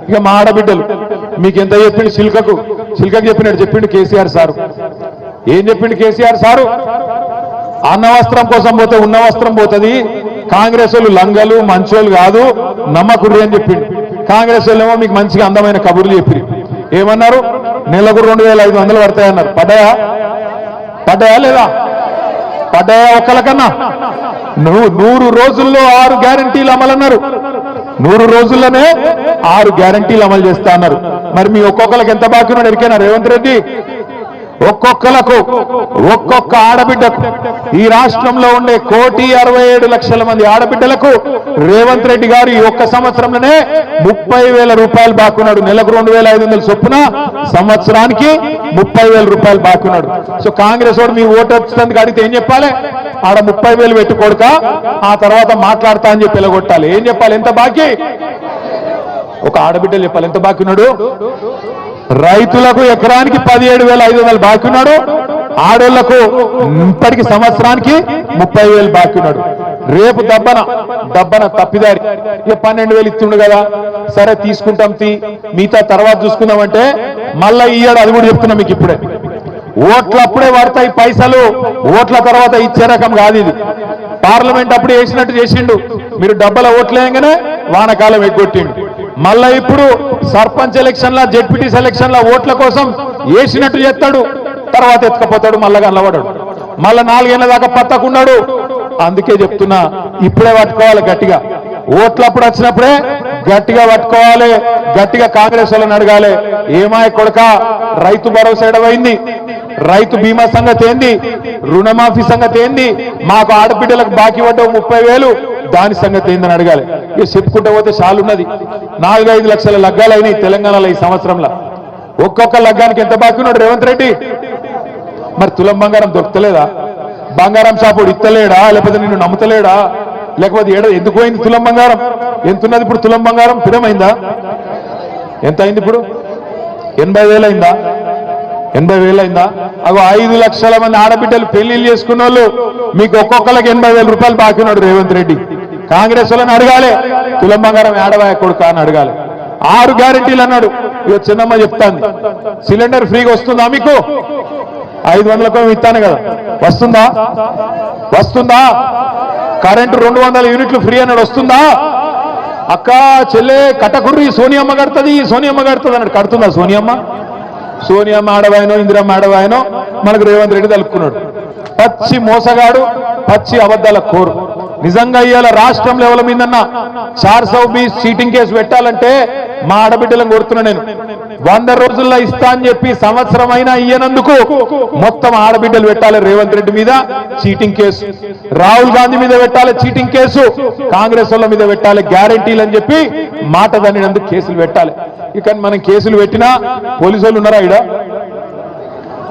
ఇక మా ఆడబిడ్డలు మీకు ఎంత చెప్పిండు చిల్కకు చెప్పినట్టు చెప్పిండు కేసీఆర్ సారు. ఏం చెప్పిండు కేసీఆర్ సారు? అన్న వస్త్రం కోసం పోతే ఉన్న వస్త్రం పోతుంది, కాంగ్రెస్ వాళ్ళు లంగలు మంచోళ్ళు కాదు నమ్మకుర్రి అని చెప్పిండు. కాంగ్రెస్ వాళ్ళేమో మీకు మంచిగా అందమైన కబుర్లు చెప్పిరు. ఏమన్నారు? నెలకు 2500 పడతాయన్నారు. పడ్డాయా లేదా? పడ్డాయా? ఒక్కలకన్నా 100 రోజుల్లో 6 గ్యారంటీలు అమలన్నారు. 100 రోజుల్లోనే 6 గ్యారంటీలు అమలు చేస్తా అన్నారు. మరి మీ ఒక్కొక్కరికి ఎంత బాకీ ఉన్నాడు ఎరికైనా రేవంత్ రెడ్డి? ఒక్కొక్క ఆడబిడ్డకు, ఈ రాష్ట్రంలో ఉండే 1,67,00,000 మంది ఆడబిడ్డలకు రేవంత్ రెడ్డి గారు ఈ ఒక్క సంవత్సరంలోనే 30,000 రూపాయలు బాకున్నాడు. నెలకు 2,500 చొప్పున, సంవత్సరానికి 30,000 రూపాయలు బాకున్నాడు. సో కాంగ్రెస్ వాడు మీ ఓటు వచ్చినందుకు అడిగితే ఏం చెప్పాలి? ఆడ 30,000 పెట్టుకోడుక, ఆ తర్వాత మాట్లాడతా అని చెప్పి ఎలగొట్టాలి. ఏం చెప్పాలి? ఎంత బాకీ? ఒక ఆడబిడ్డలు చెప్పాలి ఎంత బాకీ ఉన్నాడు. రైతులకు ఎకరానికి 17,500 బాకీ ఉన్నాడు. ఆడోళ్లకు ఇప్పటికి సంవత్సరానికి 30,000 బాకీ ఉన్నాడు. రేపు దబ్బన తప్పిదారి ఇక 12,000 ఇస్తుండు కదా, సరే తీసుకుంటాం మిగతా తర్వాత చూసుకుందామంటే మళ్ళా ఇయ్యాడు. అది కూడా చెప్తున్నా మీకు ఇప్పుడే. ఓట్లప్పుడే పడతాయి పైసలు, ఓట్ల తర్వాత ఇచ్చే రకం కాదు ఇది. పార్లమెంట్ అప్పుడు వేసినట్టు చేసిండు, మీరు డబ్బల ఓట్లేయంగానే వానకాలం ఎగ్గొట్టిండు. మళ్ళా ఇప్పుడు సర్పంచ్ ఎలక్షన్ల, జెడ్పీటీ సెలక్షన్ల ఓట్ల కోసం వేసినట్టు చేస్తాడు, తర్వాత ఎత్తుకపోతాడు, మళ్ళా కనబడాడు, మళ్ళా 4 ఏళ్ల దాకా పత్తకున్నాడు. అందుకే చెప్తున్నా ఇప్పుడే పట్టుకోవాలి గట్టిగా. ఓట్లప్పుడు వచ్చినప్పుడే గట్టిగా పట్టుకోవాలి, గట్టిగా కాంగ్రెస్ వాళ్ళని అడగాలి. ఏమాయ కొడక, రైతు భరోసా ఎడవైంది, రైతు బీమా సంగతి ఏంది, రుణమాఫీ సంగతి ఏంది, మాకు ఆడబిడ్డలకు బాకీ పడ్డ 30,000 దాని సంగతి ఏందని అడగాలి. ఇక చెప్పుకుంటూ పోతే చాలున్నది. 4-5 లక్షల లగ్గాలు అయినాయి తెలంగాణలో ఈ సంవత్సరంలో. ఒక్కొక్క లగ్గానికి ఎంత బాకీ ఉన్నాడు రేవంత్ రెడ్డి? మరి తులం బంగారం దొరకలేదా? బంగారం షాపుడు ఇత్తలేడా? లేకపోతే నిన్ను నమ్ముతలేడా? లేకపోతే ఎందుకు పోయింది తులం బంగారం? ఎంతున్నది ఇప్పుడు తులం బంగారం? పిరమైందా? ఎంత అయింది ఇప్పుడు? 80,000 అయిందా? 80,000 అయిందా? అగో 5 లక్షల మంది ఆడబిడ్డలు పెళ్లిళ్ళు చేసుకున్న వాళ్ళు మీకు ఒక్కొక్కరికి 80,000 రూపాయలు బాకీ ఉన్నాడు రేవంత్ రెడ్డి. కాంగ్రెస్ వాళ్ళని అడగాలి, తులం బంగారం ఏడవాయ కొడుకా అని అడగాలి. 6 గ్యారెంటీలు అన్నాడు. ఇక చిన్నమ్మ చెప్తాంది, సిలిండర్ ఫ్రీగా వస్తుందా మీకు? 500కు ఇస్తాను కదా, వస్తుందా? కరెంటు 200 యూనిట్లు ఫ్రీ అన్నాడు, వస్తుందా? అక్క చెల్లె కట్టకుర్రి సోనియమ్మ కడుతుంది అన్నాడు. కడుతుందా సోనియమ్మ ఆడవాయనో ఇందిరమ్మ ఆడవాయనో మనకు రేవంత్ రెడ్డి తలుపుకున్నాడు. పచ్చి మోసగాడు, పచ్చి అబద్ధాల కోరు. నిజంగా ఇవాళ రాష్ట్రం లెవెల్ మీదన్నా 420 చీటింగ్ కేసు పెట్టాలంటే మా ఆడబిడ్డలను కోరుతున్నా నేను. 100 రోజుల్లో ఇస్తా అని చెప్పి సంవత్సరం అయినా ఇయ్యనందుకు మొత్తం ఆడబిడ్డలు పెట్టాలి రేవంత్ రెడ్డి మీద చీటింగ్ కేసు, రాహుల్ గాంధీ మీద పెట్టాలి చీటింగ్ కేసు, కాంగ్రెస్ వాళ్ళ మీద పెట్టాలి గ్యారెంటీలు అని చెప్పి మాట దన్నినందుకు కేసులు పెట్టాలి. ఇక మనం కేసులు పెట్టినా పోలీసు వాళ్ళు ఉన్నారా ఈడ?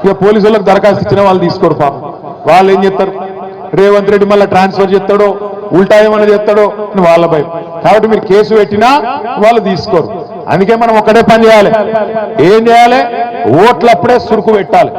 ఇక పోలీసు వాళ్ళకి దరఖాస్తు ఇచ్చిన వాళ్ళు తీసుకోరు పాపం. వాళ్ళు ఏం చేస్తారు? రేవంత్ రెడ్డి మళ్ళీ ట్రాన్స్ఫర్ చేస్తాడో ఉల్టా ఏమన్నా చేస్తాడో వాళ్ళ భయం. కాబట్టి మీరు కేసు పెట్టినా వాళ్ళు తీసుకోరు. అందుకే మనం ఒక్కటే పని చేయాలి. ఏం చేయాలి? ఓట్లప్పుడే సురుకు పెట్టాలి.